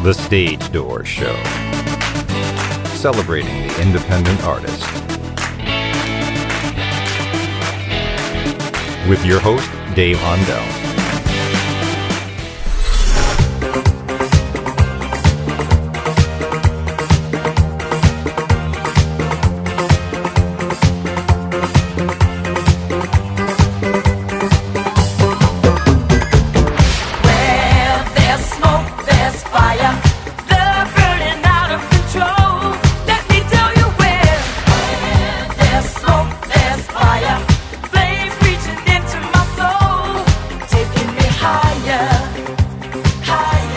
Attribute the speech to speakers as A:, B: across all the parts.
A: The Stage Door Show, celebrating the independent artist. With your host, Dave Hondell.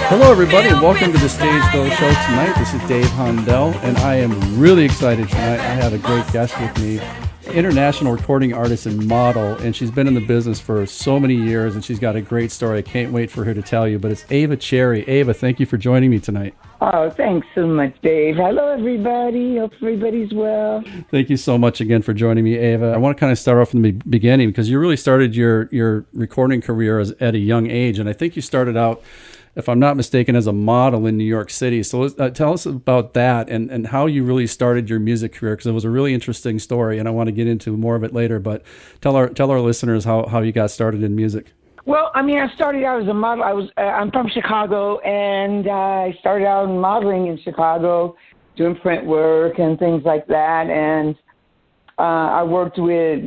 B: Hello, everybody, and welcome to the Stage Door Show tonight. This is Dave Hondell, and I am really excited tonight. I have a great guest with me, international recording artist and model, and she's been in the business for so many years, and she's got a great story. I can't wait for her to tell you, but it's Ava Cherry. Ava, thank you for joining me tonight.
C: Oh, thanks so much, Dave. Hello, everybody. Hope everybody's well.
B: Thank you so much again for joining me, Ava. I want to kind of start off from the beginning because you really started your recording career at a young age, and I think you started out, if I'm not mistaken, as a model in New York City. So tell us about that and how you really started your music career, because it was a really interesting story, and I want to get into more of it later. But tell our listeners how you got started in music.
C: Well, I mean, I started out as a model. I'm from Chicago, and I started out in modeling in Chicago, doing print work and things like that. And I worked with,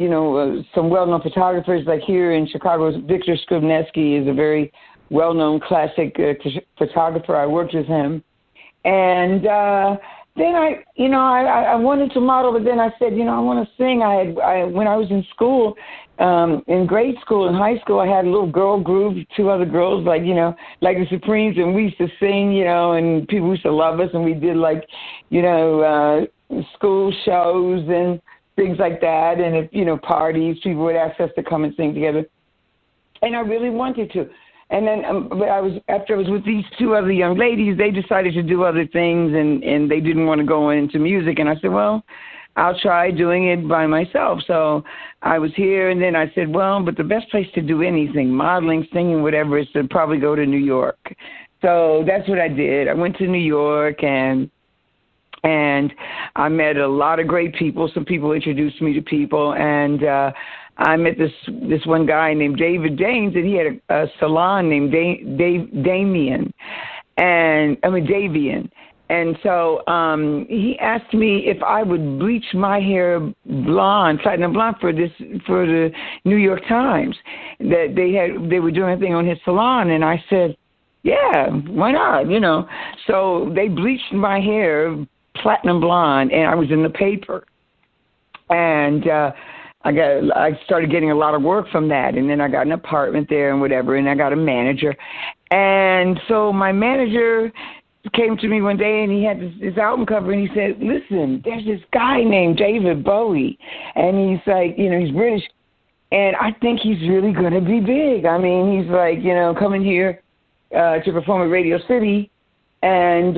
C: some well-known photographers. Like here in Chicago, Victor Skrybnevsky is a very well-known classic photographer. I worked with him. And then I wanted to model, but then I said, I want to sing. When I was in school, in grade school and high school, I had a little girl group, two other girls, like the Supremes, and we used to sing, and people used to love us, and we did school shows and things like that. And if, parties, people would ask us to come and sing together. And I really wanted to. And then after I was with these two other young ladies, they decided to do other things, and they didn't want to go into music. And I said, well, I'll try doing it by myself. So I was here, and then I said, well, but the best place to do anything, modeling, singing, whatever, is to probably go to New York. So that's what I did. I went to New York, and I met a lot of great people. Some people introduced me to people, and I met this one guy named David Daines, and he had a salon named Davian. And so he asked me if I would bleach my hair blonde, platinum blonde, for the New York Times. That they were doing a thing on his salon, and I said, yeah, why not? So they bleached my hair platinum blonde, and I was in the paper. And I started getting a lot of work from that, and then I got an apartment there and whatever, and I got a manager. And so my manager came to me one day, and he had this album cover, and he said, listen, there's this guy named David Bowie, and he's like, he's British, and I think he's really going to be big. I mean, he's like, coming here to perform at Radio City, and,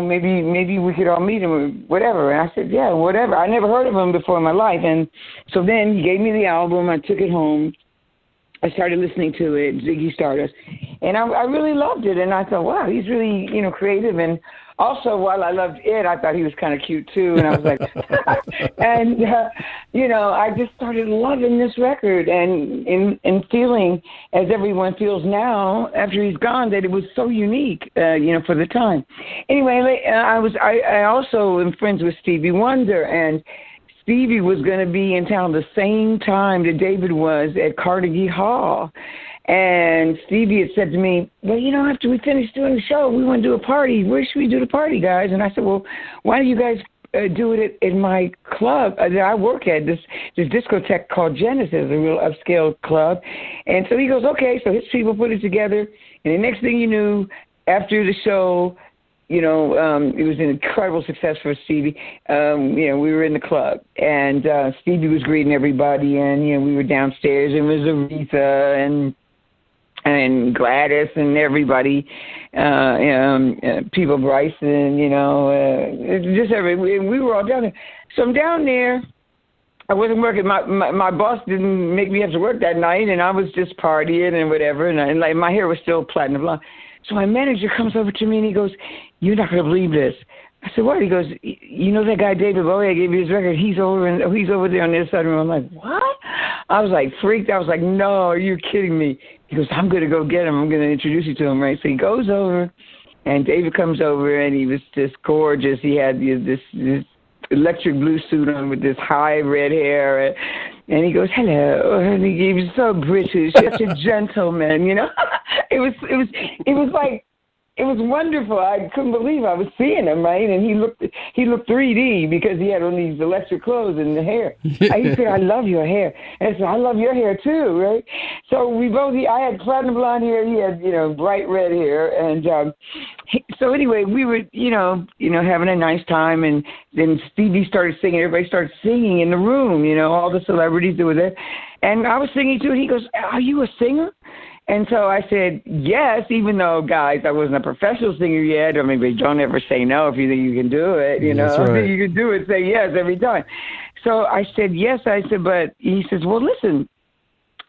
C: maybe we could all meet him or whatever. And I said, yeah, whatever. I never heard of him before in my life. And so then he gave me the album. I took it home. I started listening to it, Ziggy Stardust. And I really loved it. And I thought, wow, he's really, creative. And also, while I loved it, I thought he was kind of cute, too. And I was like, and, I just started loving this record and feeling, as everyone feels now after he's gone, that it was so unique, for the time. Anyway, I also am friends with Stevie Wonder, and Stevie was going to be in town the same time that David was at Carnegie Hall. And Stevie had said to me, well, after we finish doing the show, we want to do a party. Where should we do the party, guys? And I said, well, why don't you guys do it in my club that I work at, this discotheque called Genesis, a real upscale club. And so he goes, okay. So his people put it together. And the next thing you knew, after the show, it was an incredible success for Stevie. We were in the club, and Stevie was greeting everybody, and, we were downstairs, and it was Aretha and Gladys and everybody, People Bryson, just everybody. We were all down there. So I'm down there. I wasn't working. My boss didn't make me have to work that night, and I was just partying and whatever. And my hair was still platinum blonde. So my manager comes over to me and he goes, "You're not going to believe this." I said, "What?" He goes, "You know that guy David Bowie? I gave you his record. He's over there on this side of the room." I'm like, "What?" I was like freaked. I was like, "No, are you kidding me?" He goes, "I'm going to go get him. I'm going to introduce you to him." Right? So he goes over, and David comes over, and he was just gorgeous. He had this electric blue suit on with this high red hair, and he goes, "Hello," and he was so British, such a gentleman, you know. It was like, it was wonderful. I couldn't believe I was seeing him, right? And he looked 3D because he had on these electric clothes and the hair. He said, "I love your hair." And I said, "I love your hair too," right? So I had platinum blonde hair. He had, bright red hair. And so anyway, we were, having a nice time. And then Stevie started singing. Everybody started singing in the room, all the celebrities that were there. And I was singing too. And he goes, "Are you a singer?" And so I said, yes, even though, guys, I wasn't a professional singer yet. I mean, but don't ever say no if you think you can do it,
B: That's right.
C: If you can do it, say yes every time. So I said, yes. I said, but he says, "Well, listen,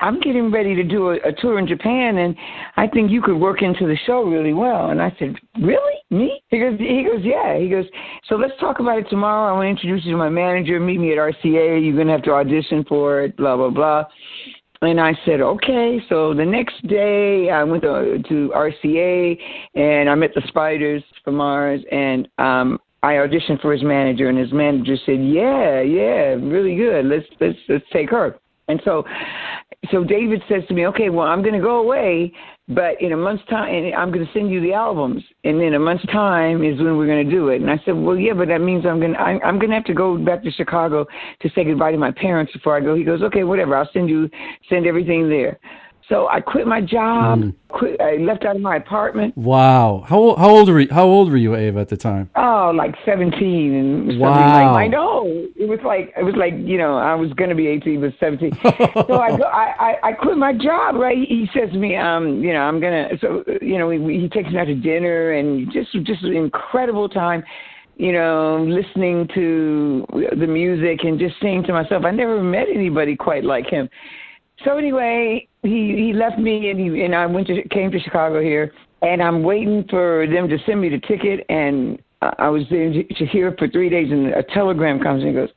C: I'm getting ready to do a tour in Japan, and I think you could work into the show really well." And I said, "Really? Me?" He goes, "Yeah." He goes, "So let's talk about it tomorrow. I want to introduce you to my manager. Meet me at RCA. You're going to have to audition for it, blah, blah, blah." And I said, okay. So the next day I went to RCA, and I met the Spiders from Mars, and I auditioned for his manager, and his manager said, yeah, really good. Let's take her. And so David says to me, "Okay, well, I'm going to go away, but in a month's time, and I'm going to send you the albums, and in a month's time is when we're going to do it." And I said, "Well, yeah, but that means I'm going to have to go back to Chicago to say goodbye to my parents before I go." He goes, "Okay, whatever. I'll send everything there." So I quit my job. I left out of my apartment.
B: Wow. How old were you, Ava, at the time?
C: Oh, like 17 and
B: wow.
C: I know. It was like I was going to be 18 but 17. So I quit my job, right? He says to me, I'm going to, so he takes me out to dinner, and just an incredible time, listening to the music and just saying to myself, I never met anybody quite like him. So anyway, he left me, and I came to Chicago here, and I'm waiting for them to send me the ticket, and I was here for 3 days, and a telegram comes and goes,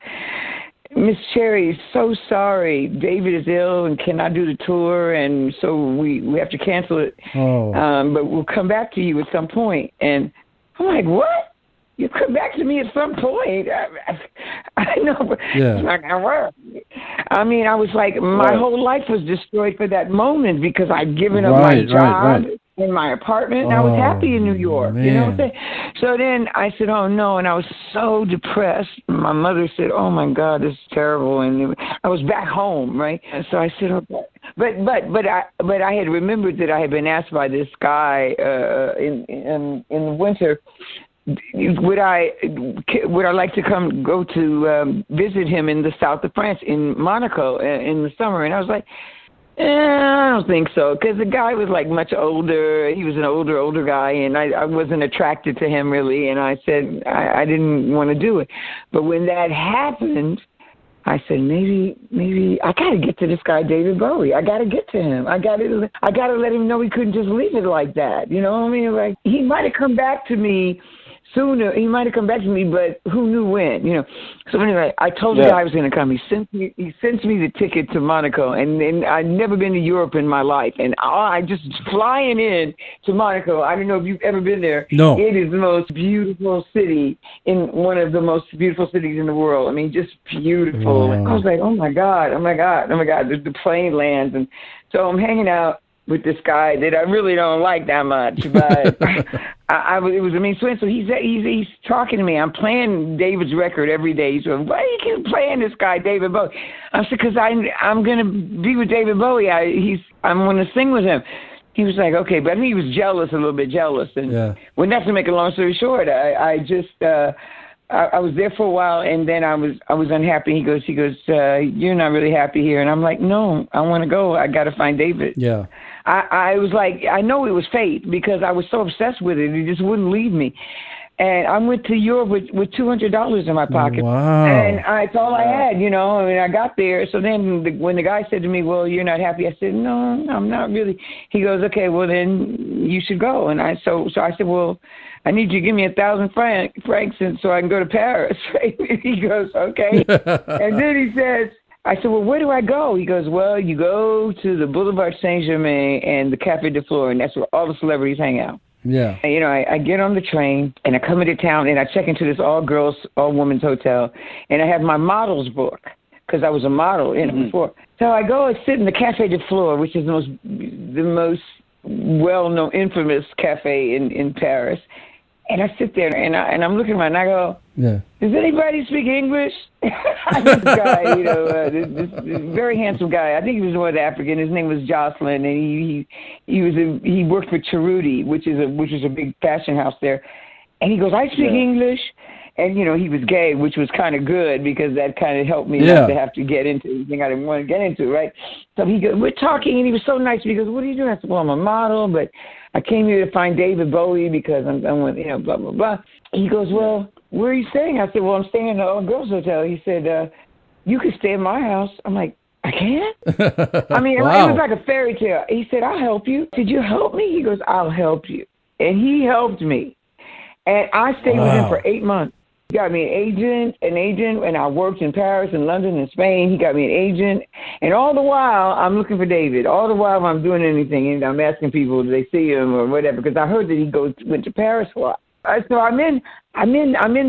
C: "Miss Cherry, so sorry, David is ill and cannot do the tour, and so we have to cancel it. But we'll come back to you at some point." And I'm like, "What? You come back to me at some point?" I know, but it's not going to work. I mean, I was like, my whole life was destroyed for that moment because I'd given up my job in my apartment, and I was happy in New York. Man. You know what I'm saying? So then I said, "Oh, no," and I was so depressed. My mother said, "Oh, my God, this is terrible." And I was back home, right? And so I said, "Okay." But I had remembered that I had been asked by this guy in the winter, would I like to go to visit him in the south of France, in Monaco, in the summer? And I was like, I don't think so, because the guy was like much older. He was an older guy, and I wasn't attracted to him really. And I said I didn't want to do it. But when that happened, I said, maybe I got to get to this guy, David Bowie. I got to get to him. I got to let him know he couldn't just leave it like that. You know what I mean? Like, he might have come back to me sooner. He might have come back to me, but who knew when, So anyway, I told the guy I was going to come. He sent me the ticket to Monaco, and I'd never been to Europe in my life. And I just flying in to Monaco. I don't know if you've ever been there.
B: No.
C: It is the most beautiful city, in one of the most beautiful cities in the world. I mean, just beautiful. Wow. I was like, oh my God. The plane lands. And so I'm hanging out with this guy that I really don't like that much, but it was a mean swing. So he's talking to me. I'm playing David's record every day. So why do you keep playing this guy, David Bowie? I said, because I'm going to be with David Bowie. I'm going to sing with him. He was like, okay, but he was a little bit jealous. And well, not to make a long story short, I was there for a while, and then I was unhappy. He goes, you're not really happy here. And I'm like, no, I want to go. I got to find David.
B: Yeah.
C: I was like, I know it was fate because I was so obsessed with it. He just wouldn't leave me. And I went to Europe with $200 in my pocket.
B: Wow.
C: And it's all I had, you know. I mean, I got there. So then when the guy said to me, well, you're not happy, I said, no, I'm not really. He goes, okay, well, then you should go. And so I said, well, I need you to give me 1,000 francs so I can go to Paris. He goes, okay. And then he says, I said, well, where do I go? He goes, well, you go to the Boulevard Saint-Germain and the Café de Flore, and that's where all the celebrities hang out.
B: Yeah.
C: And, you know, I get on the train, and I come into town, and I check into this all-girls, all-women's hotel, and I have my model's book, because I was a model in it before. So I go and sit in the Café de Flore, which is the most well-known, infamous cafe in Paris. And I sit there, and I'm looking around, and I go, yeah. Does anybody speak English? This guy, you know, this very handsome guy. I think he was North African. His name was Jocelyn, and he worked for Cerruti, which is a big fashion house there. And he goes, I speak English. And, you know, he was gay, which was kind of good because that kind of helped me not to have to get into anything I didn't want to get into, right? So he goes, we're talking, and he was so nice. He goes, what are you doing? I said, well, I'm a model, but I came here to find David Bowie because I'm with, you know, blah, blah, blah. He goes, well, where are you staying? I said, well, I'm staying in the all-girls hotel. He said, you can stay at my house. I'm like, I can't? I mean, wow. It was like a fairy tale. He said, I'll help you. Did you help me? He goes, I'll help you. And he helped me. And I stayed with him for 8 months. He got me an agent, and I worked in Paris and London and Spain. He got me an agent. And all the while, I'm looking for David. All the while I'm doing anything, and I'm asking people, do they see him or whatever, because I heard that he went to Paris a lot. So I'm in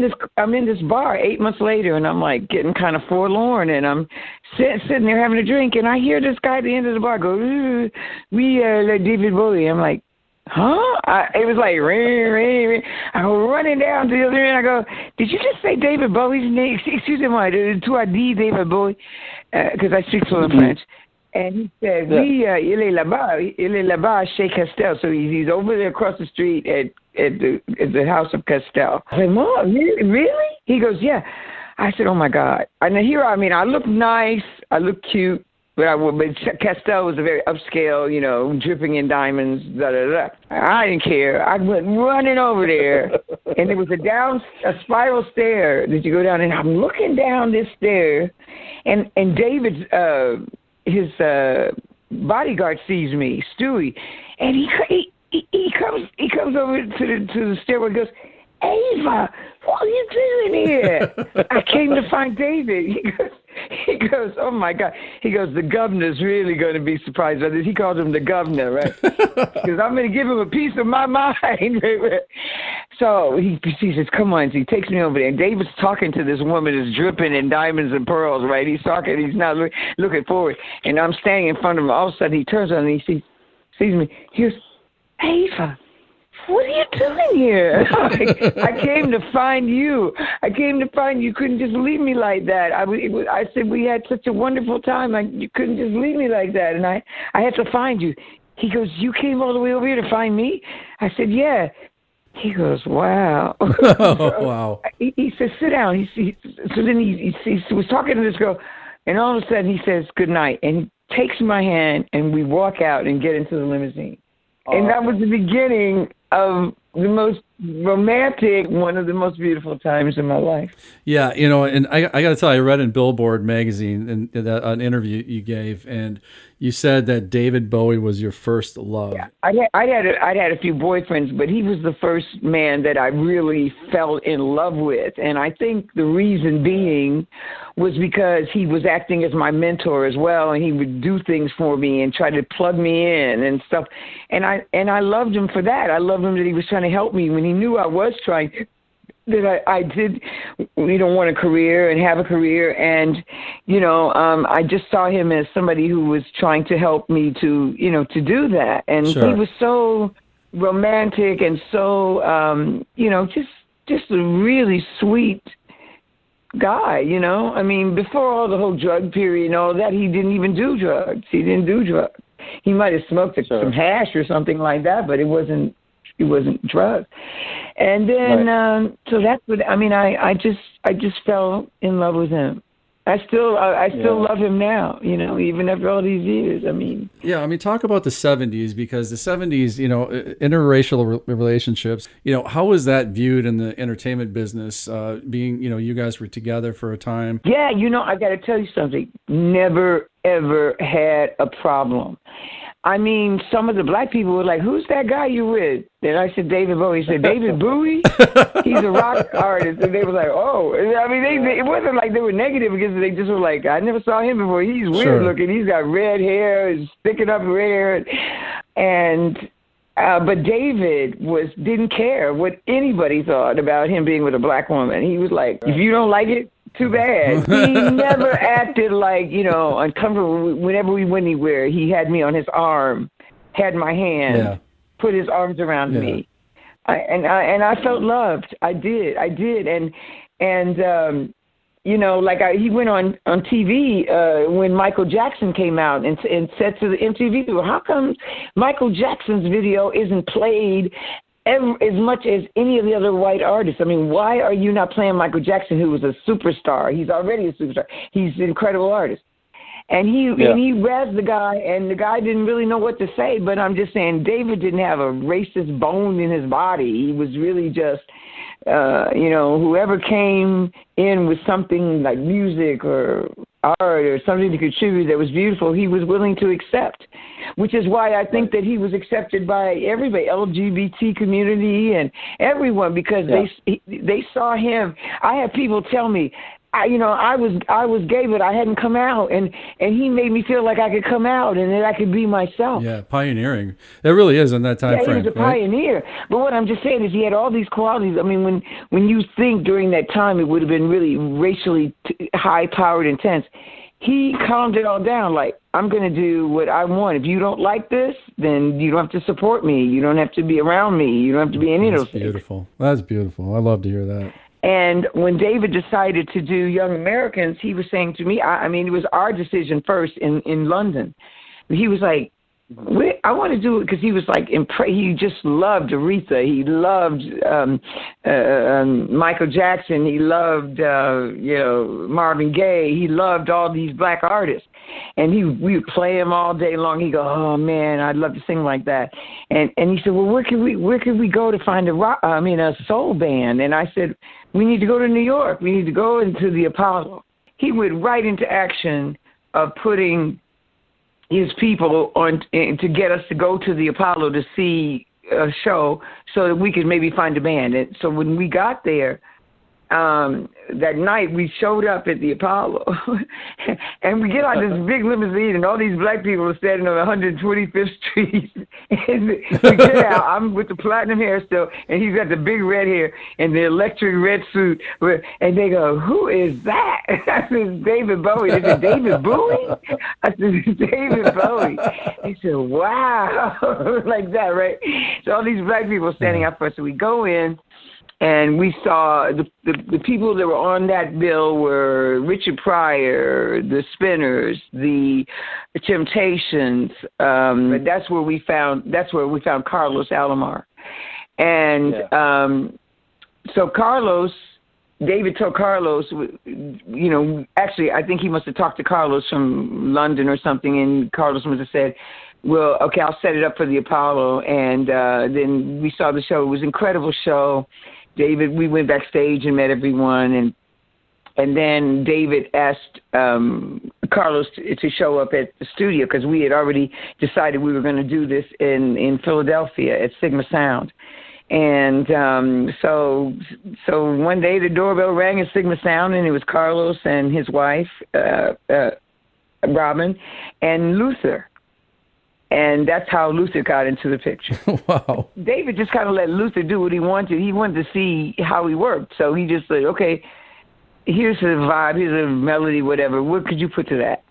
C: this bar 8 months later, and I'm like getting kind of forlorn, and I'm sitting there having a drink, and I hear this guy at the end of the bar go, we like David Bowie. I'm like, huh? It was like, ring, ring, ring. I go running down to the other end. I go, did you just say David Bowie's name? Excuse me, tu as dit David Bowie? Because I speak fluent French. And he said, oui, il est là-bas chez Castel. So he's over there across the street at the house of Castel. I said, Mom, really? He goes, yeah. I said, oh, my God. And here, I mean, I look nice. I look cute. But Castel was a very upscale, you know, dripping in diamonds, da-da-da. I didn't care. I went running over there, and there was a spiral stair that you go down, and I'm looking down this stair, and David's, his bodyguard sees me, Stewie, and he comes over to the stairway and goes, Ava, what are you doing here? I came to find David. He goes, oh, my God. He goes, the governor's really going to be surprised by this. He calls him the governor, right? Because I'm going to give him a piece of my mind. So he says, come on. So he takes me over there. And David's talking to this woman who's dripping in diamonds and pearls, right? He's talking. He's not looking forward. And I'm standing in front of him. All of a sudden, he turns on and he sees me. He goes, Ava, what are you doing here? I came to find you. You couldn't just leave me like that. I said, we had such a wonderful time. You couldn't just leave me like that. And I had to find you. He goes, you came all the way over here to find me? I said, yeah. He goes, wow.
B: Wow.
C: He says, sit down. So then he was talking to this girl, and all of a sudden he says, good night. And he takes my hand, and we walk out and get into the limousine. And that was the beginning of the most romantic, one of the most beautiful times in my life.
B: Yeah, you know, and I got to tell you, I read in Billboard magazine an interview you gave, and you said that David Bowie was your first love.
C: Yeah, I'd had a few boyfriends, but he was the first man that I really fell in love with. And I think the reason being was because he was acting as my mentor as well, and he would do things for me and try to plug me in and stuff. And I loved him for that. I loved him that he was trying to help me when he knew I was trying, that I did, you know, want a career and have a career. And, you know, I just saw him as somebody who was trying to help me to, you know, to do that. And he was so romantic and so, you know, just a really sweet guy, you know. I mean, before all the whole drug period and all that, he didn't even do drugs. He didn't do drugs. He might have smoked some hash or something like that, but it wasn't drugs. And then, so that's what, I mean, I just fell in love with him. I still love him now, even after all these years. I mean,
B: yeah, I mean, talk about the 70s, because the 70s, interracial relationships, how was that viewed in the entertainment business, being, you guys were together for a time?
C: Yeah, I got to tell you something. Never, ever had a problem. I mean, some of the black people were like, "Who's that guy you with?" And I said, "David Bowie." He said, "David Bowie? He's a rock artist." And they were like, "Oh." I mean, it wasn't like they were negative, because they just were like, "I never saw him before. He's weird looking. He's got red hair, he's sticking up red." But David didn't care what anybody thought about him being with a black woman. He was like, "If you don't like it, too bad." He never acted like, uncomfortable. Whenever we went anywhere, he had me on his arm, had my hand, put his arms around me. I felt loved. I did. He went on TV when Michael Jackson came out and said to the MTV people, "How come Michael Jackson's video isn't played as much as any of the other white artists? I mean, why are you not playing Michael Jackson, who was a superstar? He's already a superstar. He's an incredible artist." And he razzed the guy, and the guy didn't really know what to say. But I'm just saying, David didn't have a racist bone in his body. He was really just, whoever came in with something like music or art or something to contribute that was beautiful, he was willing to accept, which is why I think that he was accepted by everybody, LGBT community and everyone, because they saw him. I had people tell me, I was gay, but I hadn't come out, and he made me feel like I could come out and that I could be myself.
B: Yeah, pioneering. It really is in that time frame.
C: He was a pioneer. But what I'm just saying is he had all these qualities. I mean, when you think during that time it would have been really racially high-powered, intense, he calmed it all down. Like, I'm going to do what I want. If you don't like this, then you don't have to support me. You don't have to be around me. You don't have to be any of those things.
B: That's beautiful. That's beautiful. I love to hear that.
C: And when David decided to do Young Americans, he was saying to me, I mean, it was our decision first in London. He was like, I want to do it, because he was like, he just loved Aretha. He loved Michael Jackson. He loved, Marvin Gaye. He loved all these black artists. And we would play him all day long. He'd go, "Oh man, I'd love to sing like that." And he said, "Well, where can we go to find a soul band?" And I said, "We need to go to New York. We need to go into the Apollo." He went right into action of putting his people on to get us to go to the Apollo to see a show so that we could maybe find a band. And so when we got there, that night we showed up at the Apollo and we get on this big limousine and all these black people are standing on 125th Street and we get out. I'm with the platinum hair still and he's got the big red hair and the electric red suit, and they go, "Who is that?" I said, "David Bowie." They said, "David Bowie?" I said, "David Bowie." They said, "Wow." Like that, right? So all these black people standing out for us. So we go in, and we saw the people that were on that bill were Richard Pryor, the Spinners, the Temptations. But that's where we found Carlos Alomar. And so David told Carlos, actually I think he must have talked to Carlos from London or something, and Carlos must have said, "Well, okay, I'll set it up for the Apollo." And then we saw the show. It was an incredible show. We went backstage and met everyone, and then David asked Carlos to show up at the studio, because we had already decided we were going to do this in Philadelphia at Sigma Sound. And so one day the doorbell rang at Sigma Sound, and it was Carlos and his wife, Robin, and Luther. And that's how Luther got into the picture.
B: Wow.
C: David just kind of let Luther do what he wanted. He wanted to see how he worked. So he just said, "Okay, here's a vibe, here's a melody, whatever. What could you put to that?"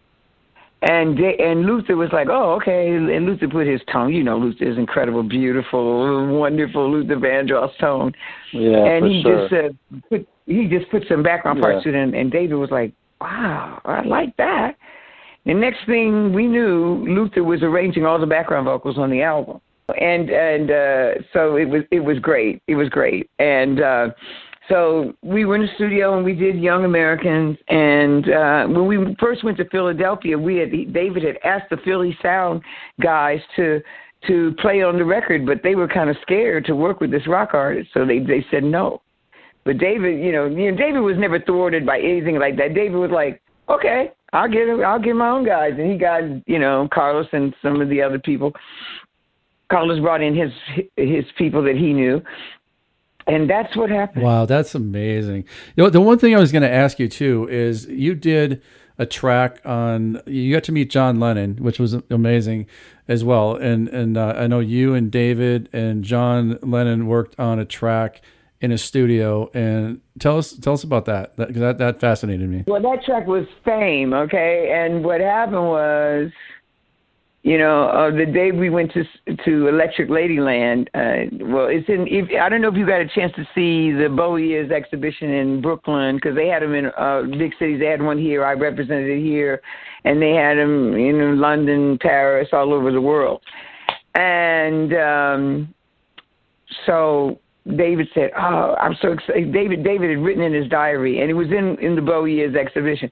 C: And Luther was like, "Oh, okay." And Luther put his tone. Luther's incredible, beautiful, wonderful Luther Vandross tone.
D: Yeah,
C: and
D: for
C: he
D: sure.
C: he just put some background parts to it. And David was like, "Wow, I like that." The next thing we knew, Luther was arranging all the background vocals on the album, and so it was great. It was great, and So we were in the studio and we did Young Americans. And when we first went to Philadelphia, David had asked the Philly Sound guys to play on the record, but they were kind of scared to work with this rock artist, so they said no. But David, David was never thwarted by anything like that. David was like, okay, I'll get my own guys, and he got Carlos and some of the other people. Carlos brought in his people that he knew. And that's what happened.
B: Wow, that's amazing. The one thing I was going to ask you too is you did a track you got to meet John Lennon, which was amazing as well. And I know you and David and John Lennon worked on a track in a studio. And tell us about that. That fascinated me.
C: Well, that track was Fame, okay? And what happened was, the day we went to Electric Ladyland, I don't know if you got a chance to see the Bowie exhibition in Brooklyn, because they had them in big cities. They had one here. I represented it here. And they had them in London, Paris, all over the world. And so David said, oh, I'm so excited. David had written in his diary, and it was in the Bowie exhibition.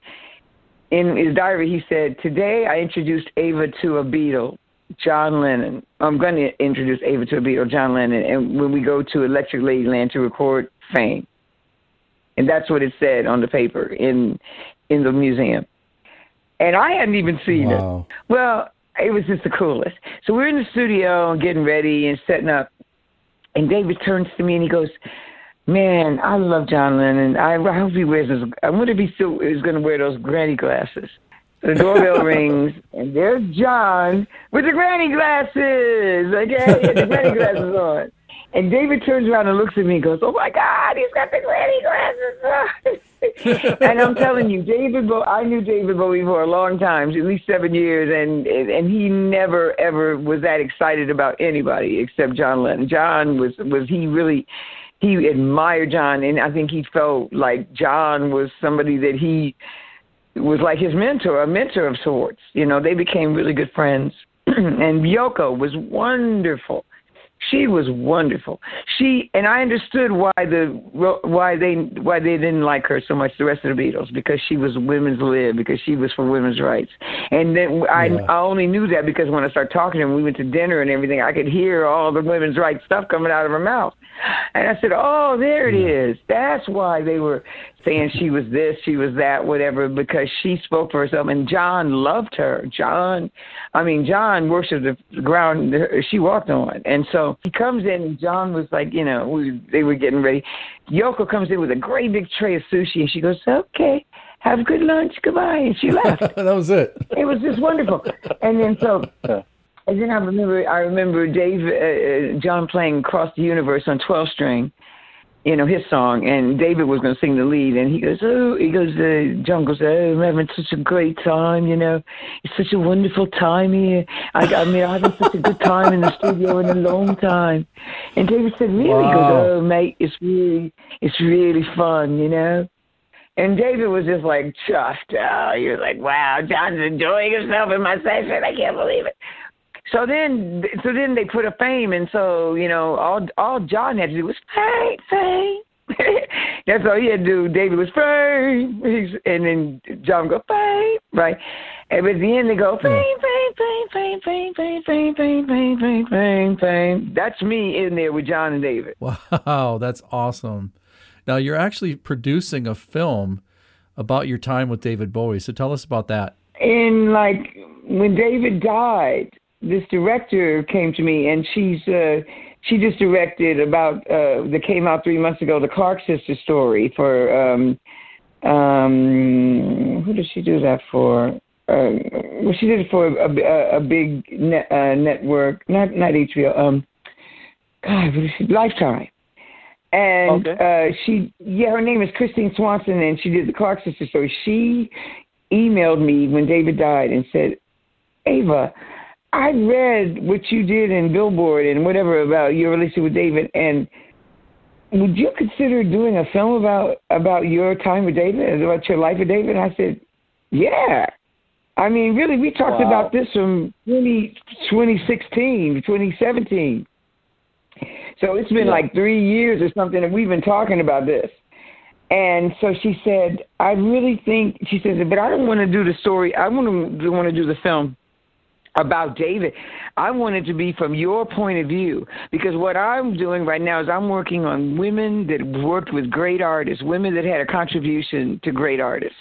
C: In his diary, he said, today I introduced Ava to a Beatle, John Lennon. I'm going to introduce Ava to a Beatle, John Lennon, and when we go to Electric Ladyland to record Fame. And that's what it said on the paper in the museum. And I hadn't even seen it. Well, it was just the coolest. So we're in the studio getting ready and setting up, and David turns to me and he goes, man, I love John Lennon. I hope he wears those. I wonder if he still is going to wear those granny glasses. So the doorbell rings, and there's John with the granny glasses. Okay, the granny glasses on. And David turns around and looks at me and goes, oh, my God, he's got the granny glasses on. And I'm telling you, I knew David Bowie for a long time, at least 7 years, and he never, ever was that excited about anybody except John Lennon. John he admired John, and I think he felt like John was somebody that he was like his mentor, a mentor of sorts. They became really good friends. And Yoko was wonderful. She was wonderful. And I understood why they didn't like her so much, the rest of the Beatles, because she was women's lib, because she was for women's rights. And then I only knew that because when I started talking to him, we went to dinner and everything, I could hear all the women's rights stuff coming out of her mouth. And I said, oh, there it is. That's why they were saying she was this, she was that, whatever, because she spoke for herself. And John loved her. John worshipped the ground she walked on. And so he comes in, and John was like, they were getting ready. Yoko comes in with a great big tray of sushi, and she goes, okay, have a good lunch, goodbye. And she left.
B: That was it.
C: It was just wonderful. And then and then I remember John playing Across the Universe on 12-string, his song, and David was going to sing the lead, and John goes, oh, I'm having such a great time, it's such a wonderful time here. I'm having such a good time in the studio in a long time. And David said, really? Wow. He goes, oh, mate, it's really fun, And David was just like chuffed. Oh, he was like, wow, John's enjoying himself in my session. I can't believe it. So then they put a Fame, and so all John had to do was Fame. That's all he had to do. David was Fame, and then John go Fame, right? And at the end they go Fame. That's me in there with John and David.
B: Wow, that's awesome. Now you're actually producing a film about your time with David Bowie. So tell us about that.
C: And when David died, this director came to me, and she just directed that came out 3 months ago, the Clark Sisters story for who did she do that for? She did it for a big network, not HBO. Lifetime. And her name is Christine Swanson, and she did the Clark Sisters story. She emailed me when David died and said, Ava, I read what you did in Billboard and whatever about your relationship with David, and would you consider doing a film about your time with David, about your life with David? And I said, yeah. I mean, really, we talked about this from 2016, 2017. So it's been like 3 years or something, and we've been talking about this. And so she said, I really think, she said, but I don't want to do the story. I want to do the film about David. I want it to be from your point of view, because what I'm doing right now is I'm working on women that worked with great artists, women that had a contribution to great artists.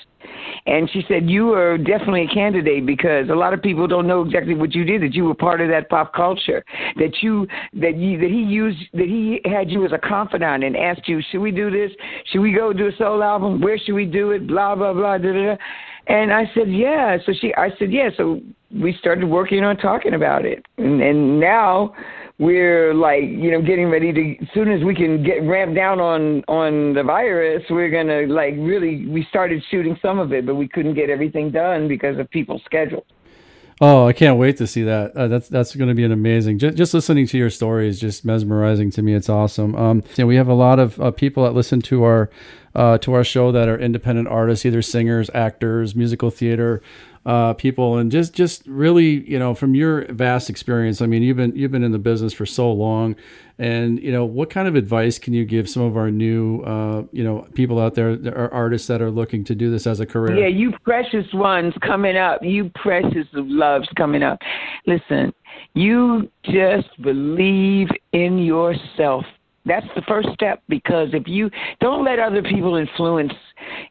C: And she said, you are definitely a candidate, because a lot of people don't know exactly what you did, that you were part of that pop culture, that he had you as a confidant and asked you, should we do this? Should we go do a solo album? Where should we do it? Blah, blah, blah, da, da, da. And I said, yeah. I said, yeah. So we started working on talking about it. And now we're like, getting ready to, as soon as we can get ramped down on the virus, we're going to we started shooting some of it, but we couldn't get everything done because of people's schedules.
B: Oh, I can't wait to see that. That's going to be an amazing. Just listening to your story is just mesmerizing to me. It's awesome. We have a lot of people that listen to our show that are independent artists, either singers, actors, musical theater people, and just really, from your vast experience. I mean, you've been in the business for so long, and what kind of advice can you give some of our new people out there, that are artists that are looking to do this as a career?
C: Yeah, you precious ones coming up, you precious loves coming up. Listen, you just believe in yourself. That's the first step, because if you don't let other people influence,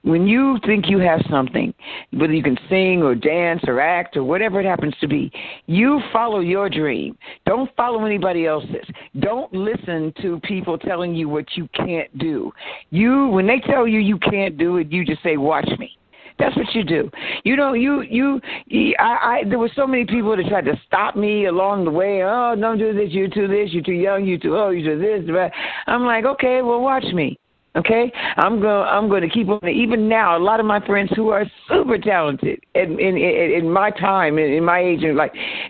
C: when you think you have something, whether you can sing or dance or act or whatever it happens to be, you follow your dream. Don't follow anybody else's. Don't listen to people telling you what you can't do. When they tell you you can't do it, you just say, watch me. That's what you do. There were so many people that tried to stop me along the way. Oh, don't do this. You're too this. You're too young. You do this. I'm like, okay, well, watch me. Okay, I'm going to keep on. Even now, a lot of my friends who are super talented in my time, in my age, and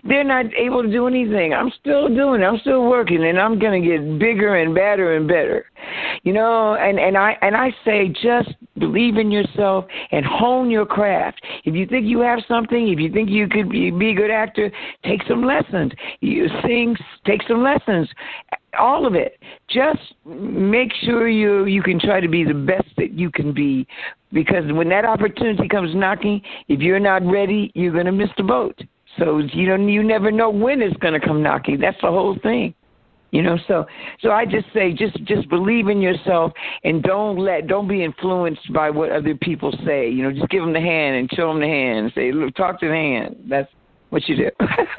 C: they're not able to do anything. I'm still doing it. I'm still working, and I'm going to get bigger and better and better. And I say, just believe in yourself and hone your craft. If you think you have something, if you think you could be a good actor, take some lessons. You sing, take some lessons. All of it. Just make sure you can try to be the best that you can be, because when that opportunity comes knocking, if you're not ready, you're going to miss the boat. So you never know when it's going to come knocking. That's the whole thing. So I just say, just believe in yourself, and don't be influenced by what other people say. Just give them the hand and show them the hand and say, look, talk to the hand. That's what you do.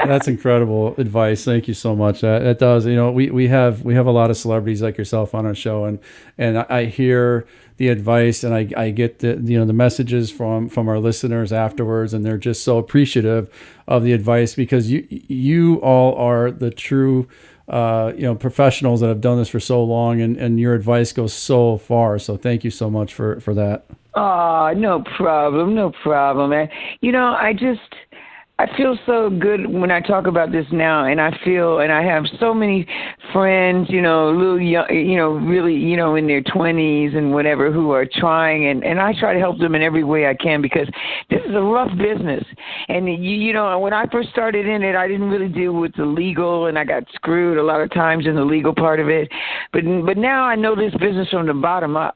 B: That's incredible advice. Thank you so much. That does. We have a lot of celebrities like yourself on our show, and I hear the advice, and I get the messages from our listeners afterwards, and they're just so appreciative of the advice, because you all are the true professionals that have done this for so long, and your advice goes so far. So thank you so much for that.
C: Oh, no problem, man. I feel so good when I talk about this now, and I have so many friends, little young, really, in their 20s and whatever, who are trying, and I try to help them in every way I can, because this is a rough business. And when I first started in it, I didn't really deal with the legal, and I got screwed a lot of times in the legal part of it. But now I know this business from the bottom up.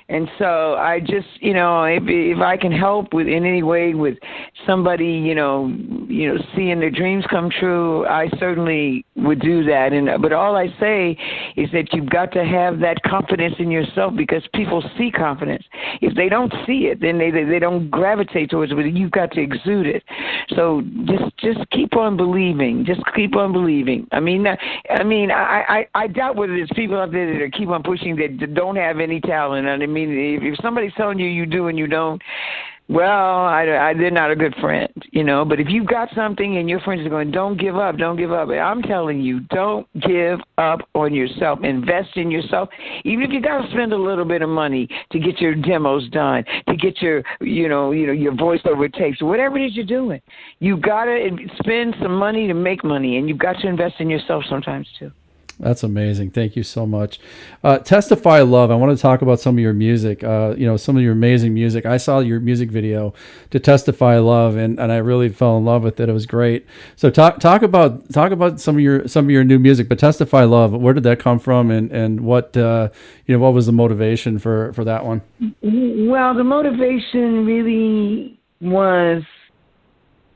C: And so I just, if I can help in any way with somebody, seeing their dreams come true, I certainly would do that. But all I say is that you've got to have that confidence in yourself, because people see confidence. If they don't see it, then they don't gravitate towards it. But you've got to exude it. So just keep on believing. Just keep on believing. I doubt whether there's people out there that keep on pushing that don't have any talent. If somebody's telling you you do and you don't, well, they're not a good friend, But if you've got something and your friends are going, don't give up, don't give up. I'm telling you, don't give up on yourself. Invest in yourself. Even if you got to spend a little bit of money to get your demos done, to get your, your voiceover tapes, whatever it is you're doing, you've got to spend some money to make money, and you've got to invest in yourself sometimes too.
B: That's amazing. Thank you so much. Testify Love. I want to talk about some of your music, some of your amazing music. I saw your music video to Testify Love, and I really fell in love with it. It was great. So talk about some of your new music, but Testify Love, where did that come from, and what was the motivation for that one?
C: Well, the motivation really was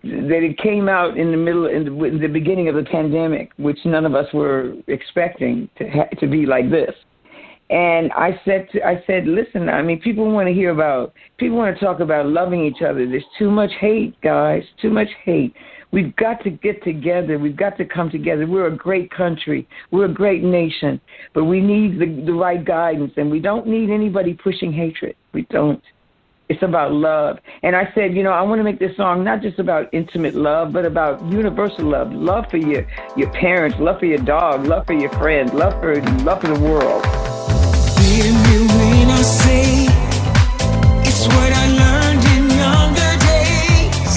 C: that it came out in the beginning of the pandemic, which none of us were expecting to be like this. And I said, listen, I mean, people want to talk about loving each other. There's too much hate, guys, too much hate. We've got to get together. We've got to come together. We're a great country. We're a great nation, but we need the right guidance, and we don't need anybody pushing hatred. We don't. It's about love. And I said, I want to make this song not just about intimate love, but about universal love. Love for your parents, love for your dog, love for your friends, love for the world.
D: Hear me when I say it's what I learned in younger days,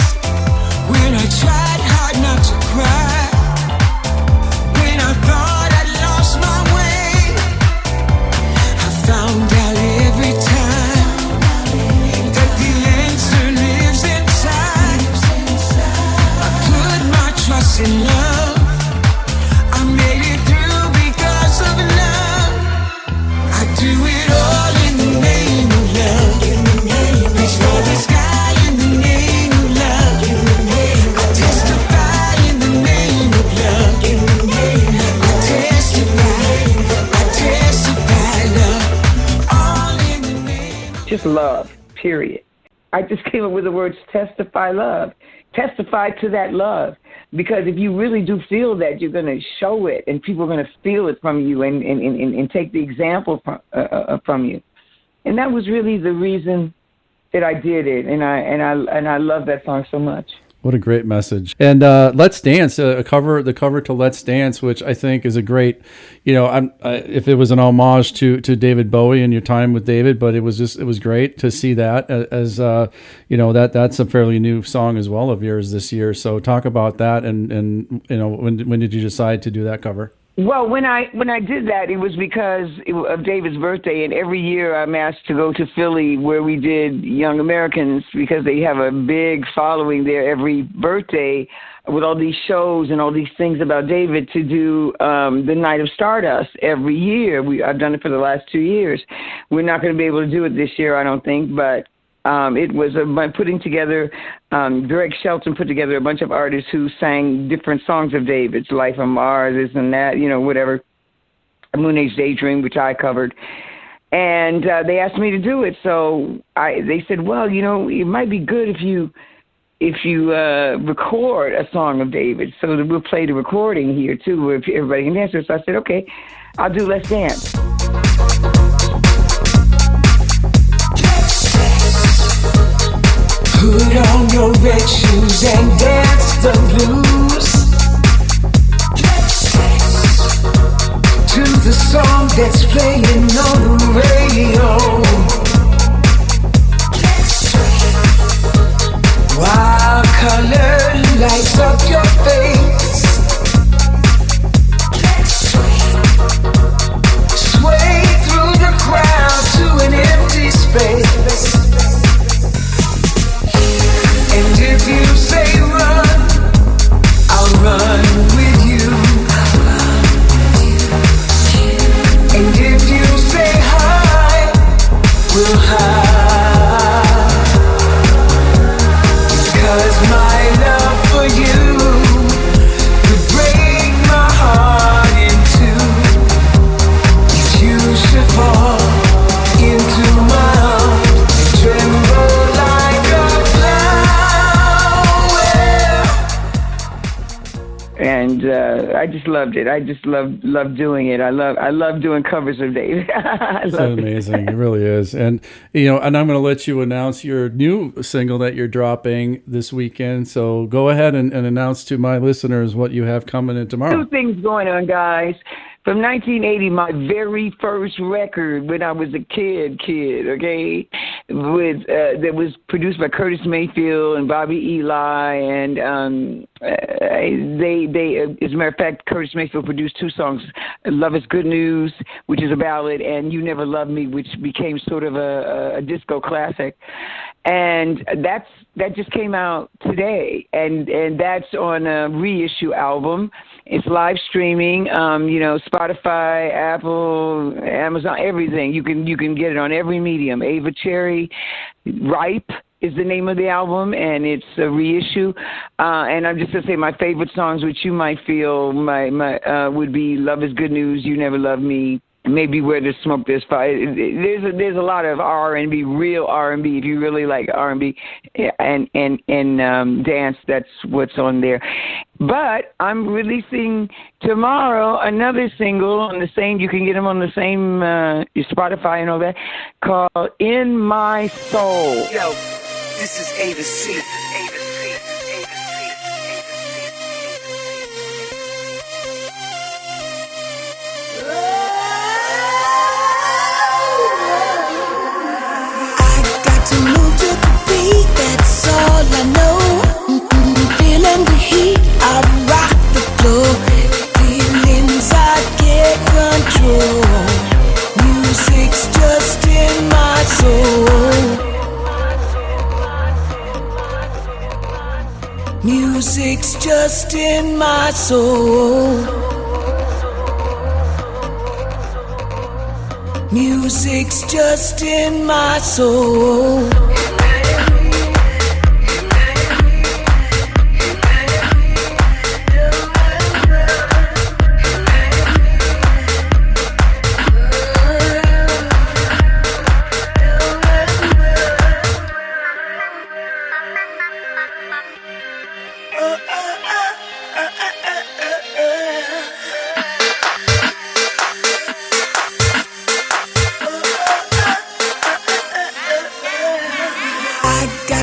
D: when I tried hard not to cry, when I thought I lost my way. I found out every time in love. I made it through because of love. I do it all in the name of love. Reach for the sky in the name of love. I testify in the name of love. I testify love. All in the name of
C: just love, period. I just came up with the words testify love. Testify to that love. Because if you really do feel that, you're going to show it, and people are going to feel it from you and take the example from you. And that was really the reason that I did it, and I love that song so much.
B: What a great message. And Let's Dance, the cover to Let's Dance, which I think is a great, if it was an homage to David Bowie and your time with David, but it was great to see that as, that's a fairly new song as well of yours this year. So talk about that and when did you decide to do that cover?
C: Well, when I did that, it was because of David's birthday, and every year I'm asked to go to Philly where we did Young Americans, because they have a big following there every birthday with all these shows and all these things about David, to do the Night of Stardust every year. I've done it for the last 2 years. We're not going to be able to do it this year, I don't think, but it was putting together, Greg Shelton put together a bunch of artists who sang different songs of David's, Life on Mars, this and that, whatever, Moon Age Daydream, which I covered. And they asked me to do it. So they said, well, it might be good if you record a song of David, so that we'll play the recording here too, where everybody can dance. So I said, okay, I'll do Let's Dance.
D: Put on your red shoes and dance the blues to the song that's playing on the radio. Wild color lights up your face. Sway through the crowd to an empty space. And if you say run, I'll run with you. And if you say hide, we'll hide. 'Cause my love for you could break my heart in two. If you should fall into my arms and tremble like a
C: And I just loved it. I just love doing it. I love doing covers of David.
B: It's amazing. It really is. And and I'm going to let you announce your new single that you're dropping this weekend. So go ahead and announce to my listeners what you have coming in tomorrow.
C: 2 things going on, guys. From 1980, my very first record when I was a kid, okay? that was produced by Curtis Mayfield and Bobby Eli, and they as a matter of fact, Curtis Mayfield produced 2 songs: "Love Is Good News," which is a ballad, and "You Never Loved Me," which became sort of a disco classic. And that just came out today, and that's on a reissue album. It's live streaming, Spotify, Apple, Amazon, everything. You can get it on every medium. Ava Cherry, "Ripe" is the name of the album, and it's a reissue. And I'm just gonna say my favorite songs, which you might feel would be "Love Is Good News," "You Never Loved Me," maybe "Where There's Smoke There's Fire." There's a lot of R&B, real R&B. If you really like R&B and dance, that's what's on there. But I'm releasing tomorrow another single on the same. You can get them on the same Spotify and all that, called "In My Soul."
D: Yo, this is Ava C.
E: All I know, feeling the heat, I rock the floor. Feelings I can't control. Music's just in my soul. Music's just in my soul. Music's just in my soul.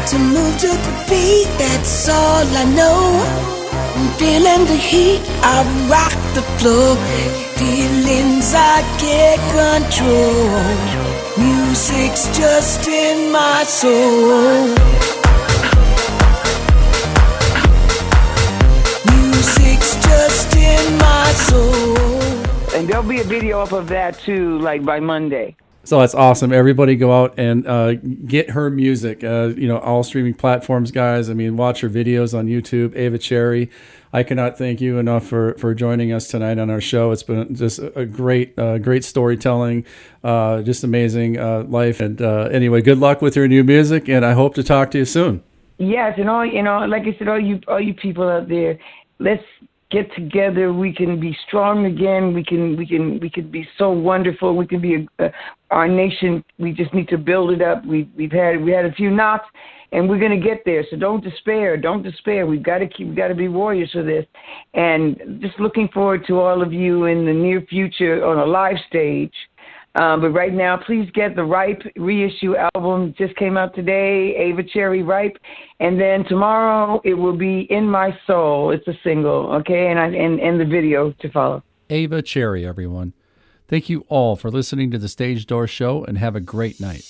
E: To move to the beat, that's all I know. I'm feeling the heat, I rock the floor. Feelings I can't control. Music's just in my soul. Music's just in my soul.
C: And there'll be a video up of that too, like by Monday.
B: So that's awesome. Everybody go out and get her music, all streaming platforms, guys. I mean, watch her videos on YouTube. Ava Cherry, I cannot thank you enough for joining us tonight on our show. It's been just a great storytelling, just amazing life. And anyway, good luck with your new music, and I hope to talk to you soon.
C: Yes, and like I said, all you people out there, let's get together. We can be strong again. We can be so wonderful. We can be our nation. We just need to build it up. We had a few knocks, and we're going to get there. So don't despair. Don't despair. We've got to be warriors for this. And just looking forward to all of you in the near future on a live stage. But right now, please get the Ripe reissue album. Just came out today, Ava Cherry, Ripe. And then tomorrow it will be In My Soul. It's a single, okay? And the video to follow.
B: Ava Cherry, everyone. Thank you all for listening to the Stage Door Show, and have a great night.